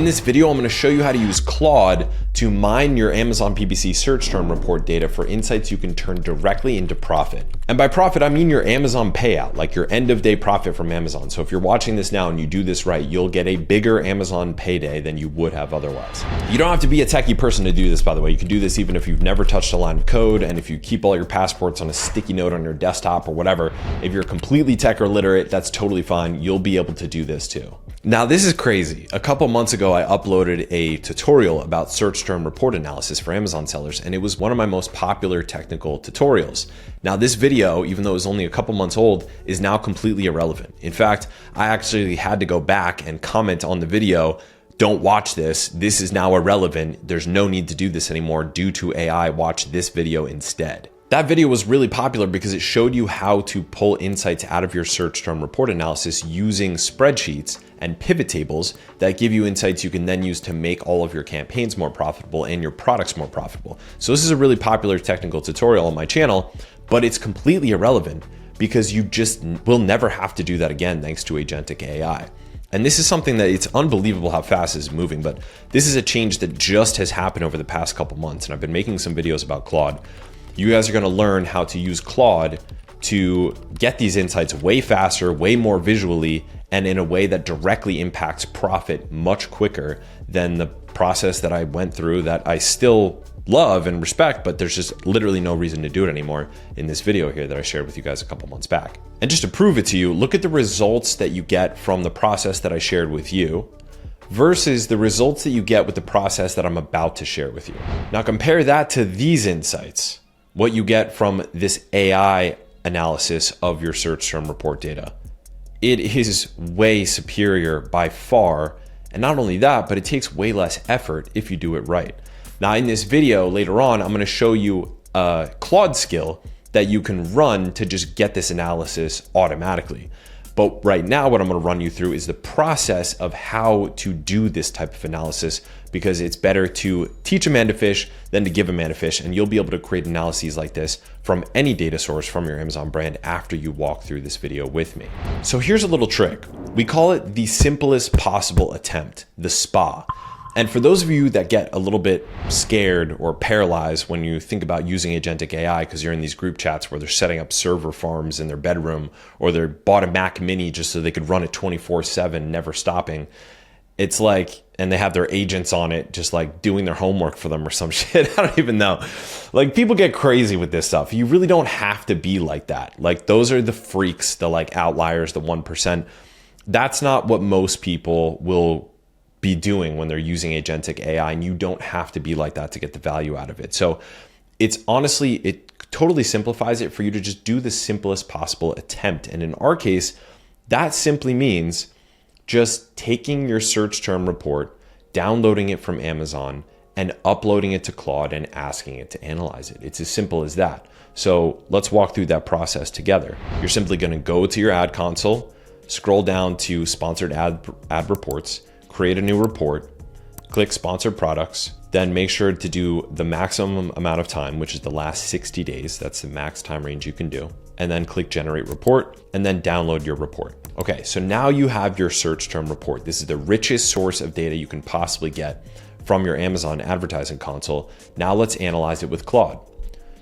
In this video, I'm going to show you how to use Claude to mine your Amazon PPC search term report data for insights you can turn directly into profit. And by profit, I mean your Amazon payout, like your end of day profit from Amazon. So if you're watching this now and you do this right, you'll get a bigger Amazon payday than you would have otherwise. You don't have to be a techie person to do this, by the way. You can do this even if you've never touched a line of code, and if you keep all your passports on a sticky note on your desktop or whatever. If you're completely tech or literate, that's totally fine. You'll be able to do this too. Now, this is crazy. A couple months ago, I uploaded a tutorial about search term report analysis for Amazon sellers, and it was one of my most popular technical tutorials. Now, this video, even though it was only a couple months old, is now completely irrelevant. In fact, I actually had to go back and comment on the video, "Don't watch this. This is now irrelevant. There's no need to do this anymore due to AI. Watch this video instead." That video was really popular because it showed you how to pull insights out of your search term report analysis using spreadsheets and pivot tables that give you insights you can then use to make all of your campaigns more profitable and your products more profitable. So this is a really popular technical tutorial on my channel, but it's completely irrelevant because you just will never have to do that again thanks to agentic AI. And this is something that it's unbelievable how fast it's moving, but this is a change that just has happened over the past couple months. And I've been making some videos about Claude. You guys are going to learn how to use Claude to get these insights way faster, way more visually, and in a way that directly impacts profit much quicker than the process that I went through that I still love and respect, but there's just literally no reason to do it anymore in this video here that I shared with you guys a couple months back. And just to prove it to you, look at the results that you get from the process that I shared with you versus the results that you get with the process that I'm about to share with you. Now compare that to these insights. What you get from this AI analysis of your search term report data. It is way superior by far. And not only that, but it takes way less effort if you do it right. Now in this video later on, I'm gonna show you a Claude skill that you can run to just get this analysis automatically. But right now, what I'm gonna run you through is the process of how to do this type of analysis, because it's better to teach a man to fish than to give a man a fish. And you'll be able to create analyses like this from any data source from your Amazon brand after you walk through this video with me. So here's a little trick. We call it the simplest possible attempt, the SPA. And for those of you that get a little bit scared or paralyzed when you think about using agentic AI because you're in these group chats where they're setting up server farms in their bedroom, or they bought a Mac Mini just so they could run it 24/7, never stopping. It's like, and they have their agents on it just like doing their homework for them or some shit. I don't even know. Like, people get crazy with this stuff. You really don't have to be like that. Like, those are the freaks, the like outliers, the 1%. That's not what most people will be doing when they're using agentic AI, and you don't have to be like that to get the value out of it. So it's honestly, it totally simplifies it for you to just do the simplest possible attempt. And in our case, that simply means just taking your search term report, downloading it from Amazon, and uploading it to Claude and asking it to analyze it. It's as simple as that. So let's walk through that process together. You're simply going to go to your ad console, scroll down to sponsored ad reports, create a new report, click sponsored products, then make sure to do the maximum amount of time, which is the last 60 days. That's the max time range you can do. And then click generate report and then download your report. Okay, so now you have your search term report. This is the richest source of data you can possibly get from your Amazon advertising console. Now let's analyze it with Claude.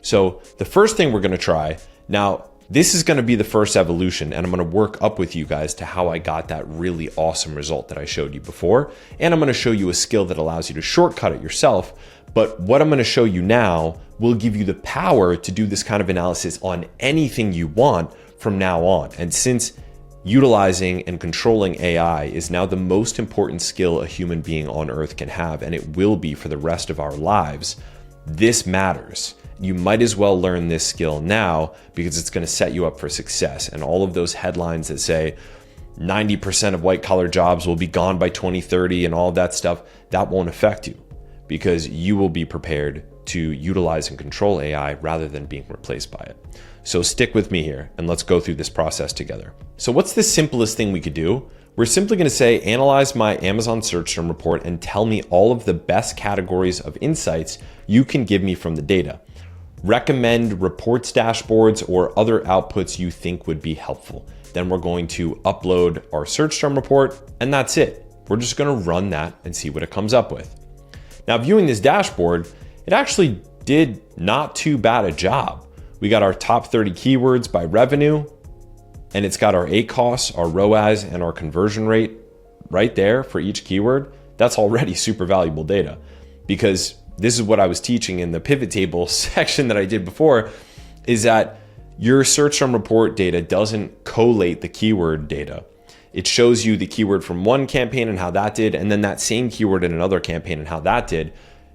So the first thing we're gonna try, now this is going to be the first evolution, and I'm going to work up with you guys to how I got that really awesome result that I showed you before. And I'm going to show you a skill that allows you to shortcut it yourself. But what I'm going to show you now will give you the power to do this kind of analysis on anything you want from now on. And since utilizing and controlling AI is now the most important skill a human being on earth can have, and it will be for the rest of our lives, this matters. You might as well learn this skill now because it's going to set you up for success. And all of those headlines that say 90% of white collar jobs will be gone by 2030 and all of that stuff, that won't affect you because you will be prepared to utilize and control AI rather than being replaced by it. So stick with me here and let's go through this process together. So what's the simplest thing we could do? We're simply going to say, analyze my Amazon search term report and tell me all of the best categories of insights you can give me from the data. Recommend reports, dashboards, or other outputs you think would be helpful. Then we're going to upload our search term report, and that's it. we're just gonna run that and see what it comes up with. Now, viewing this dashboard, it actually did not too bad a job. We got our top 30 keywords by revenue, and it's got our ACoS, our ROAS, and our conversion rate right there for each keyword. That's already super valuable data, because this is what I was teaching in the pivot table section that I did before, is that your search term report data doesn't collate the keyword data. It shows you the keyword from one campaign and how that did, and then that same keyword in another campaign and how that did.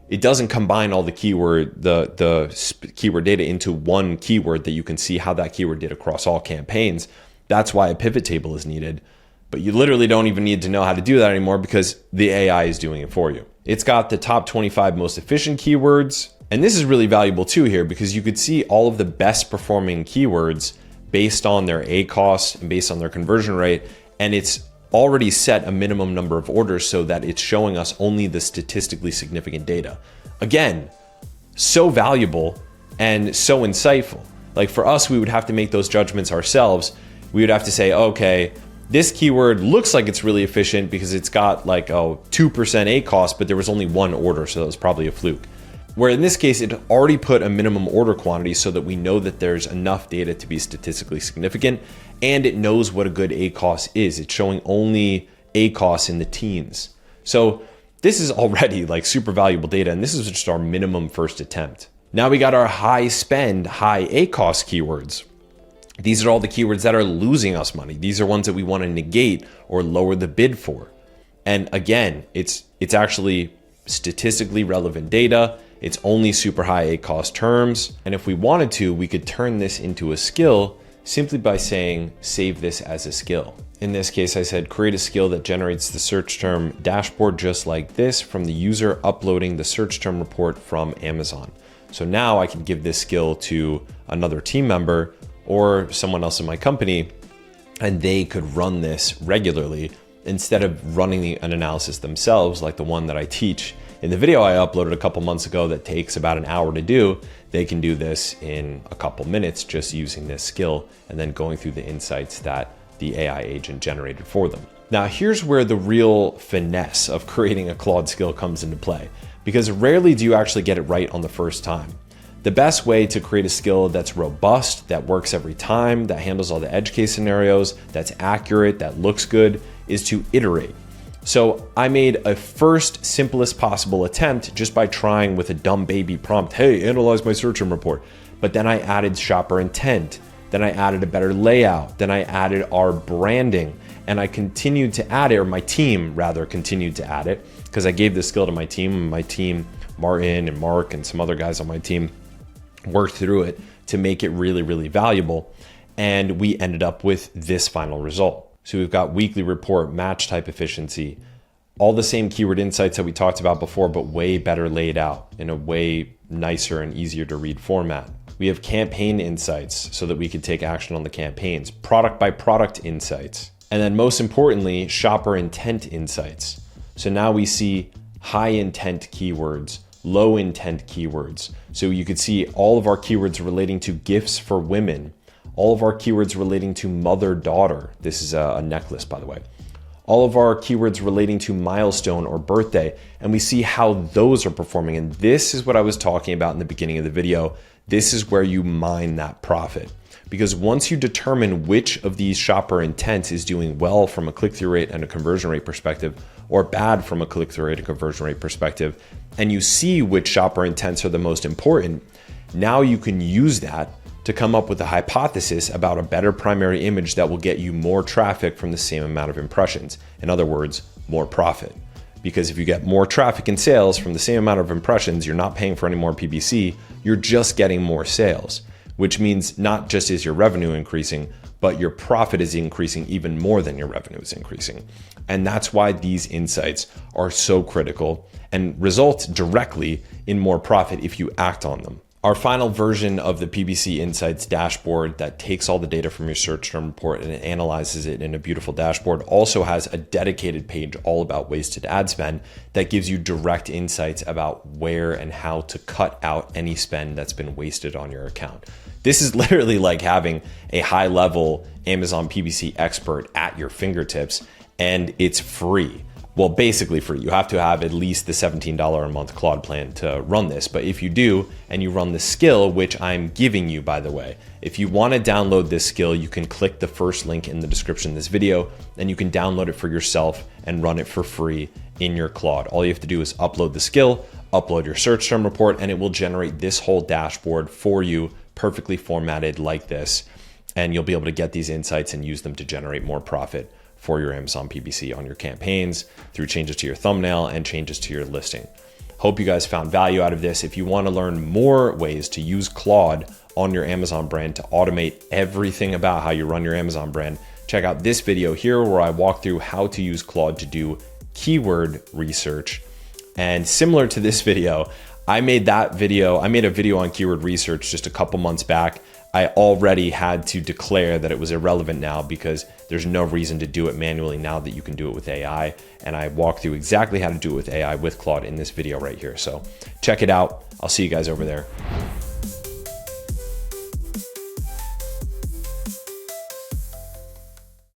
It doesn't combine all the keyword data into one keyword that you can see how that keyword did across all campaigns. That's why a pivot table is needed. But you literally don't even need to know how to do that anymore, because the AI is doing it for you. It's got the top 25 most efficient keywords. And this is really valuable too here, because you could see all of the best performing keywords based on their ACoS and based on their conversion rate. And it's already set a minimum number of orders so that it's showing us only the statistically significant data. Again, so valuable and so insightful. Like for us, we would have to make those judgments ourselves. We would have to say, okay, this keyword looks like it's really efficient because it's got like 2% ACoS, but there was only one order, so that was probably a fluke. Where in this case, it already put a minimum order quantity so that we know that there's enough data to be statistically significant, and it knows what a good ACoS is. It's showing only ACoS in the teens. So this is already like super valuable data, and this is just our minimum first attempt. Now we got our high spend, high ACoS keywords. These are all the keywords that are losing us money. These are ones that we want to negate or lower the bid for. And again, it's actually statistically relevant data. It's only super high ACoS terms. And if we wanted to, we could turn this into a skill simply by saying, save this as a skill. In this case, I said, create a skill that generates the search term dashboard just like this from the user uploading the search term report from Amazon. So now I can give this skill to another team member or someone else in my company, and they could run this regularly instead of running an analysis themselves like the one that I teach in the video I uploaded a couple months ago that takes about an hour to do. They can do this in a couple minutes just using this skill and then going through the insights that the AI agent generated for them. Now, here's where the real finesse of creating a Claude skill comes into play, because rarely do you actually get it right on the first time. The best way to create a skill that's robust, that works every time, that handles all the edge case scenarios, that's accurate, that looks good, is to iterate. So I made a first simplest possible attempt just by trying with a dumb baby prompt, hey, analyze my search term report. But then I added shopper intent. Then I added a better layout. Then I added our branding. And I continued to add it, or my team rather continued to add it, because I gave this skill to my team. My team, Martin and Mark and some other guys on my team, worked through it to make it really, really valuable. And we ended up with this final result. So we've got weekly report, match type efficiency, all the same keyword insights that we talked about before, but way better laid out in a way nicer and easier to read format. We have campaign insights so that we can take action on the campaigns, product by product insights, and then most importantly, shopper intent insights. So now we see high intent keywords, low intent keywords. So you could see all of our keywords relating to gifts for women, all of our keywords relating to mother-daughter. This is a necklace, by the way. All of our keywords relating to milestone or birthday, and we see how those are performing. And this is what I was talking about in the beginning of the video. This is where you mine that profit. Because once you determine which of these shopper intents is doing well from a click-through rate and a conversion rate perspective, or bad from a click-through rate and conversion rate perspective, and you see which shopper intents are the most important, now you can use that to come up with a hypothesis about a better primary image that will get you more traffic from the same amount of impressions. In other words, more profit. Because if you get more traffic and sales from the same amount of impressions, you're not paying for any more PPC, you're just getting more sales, which means not just is your revenue increasing, but your profit is increasing even more than your revenue is increasing. And that's why these insights are so critical and result directly in more profit if you act on them. Our final version of the PPC Insights dashboard that takes all the data from your search term report and analyzes it in a beautiful dashboard also has a dedicated page all about wasted ad spend that gives you direct insights about where and how to cut out any spend that's been wasted on your account. This is literally like having a high-level Amazon PPC expert at your fingertips, and it's free. well, basically free. You have to have at least the $17 a month Claude plan to run this. But if you do, and you run the skill, which I'm giving you, by the way, if you want to download this skill, you can click the first link in the description of this video, and you can download it for yourself and run it for free in your Claude. All you have to do is upload the skill, upload your search term report, and it will generate this whole dashboard for you, perfectly formatted like this. And you'll be able to get these insights and use them to generate more profit for your Amazon PPC on your campaigns through changes to your thumbnail and changes to your listing. Hope you guys found value out of this. If you want to learn more ways to use Claude on your Amazon brand to automate everything about how you run your Amazon brand, check out this video here where I walk through how to use Claude to do keyword research. And similar to this video, I made a video on keyword research just a couple months back. I already had to declare that it was irrelevant now because there's no reason to do it manually now that you can do it with AI. And I walk through exactly how to do it with AI with Claude in this video right here. So check it out. I'll see you guys over there.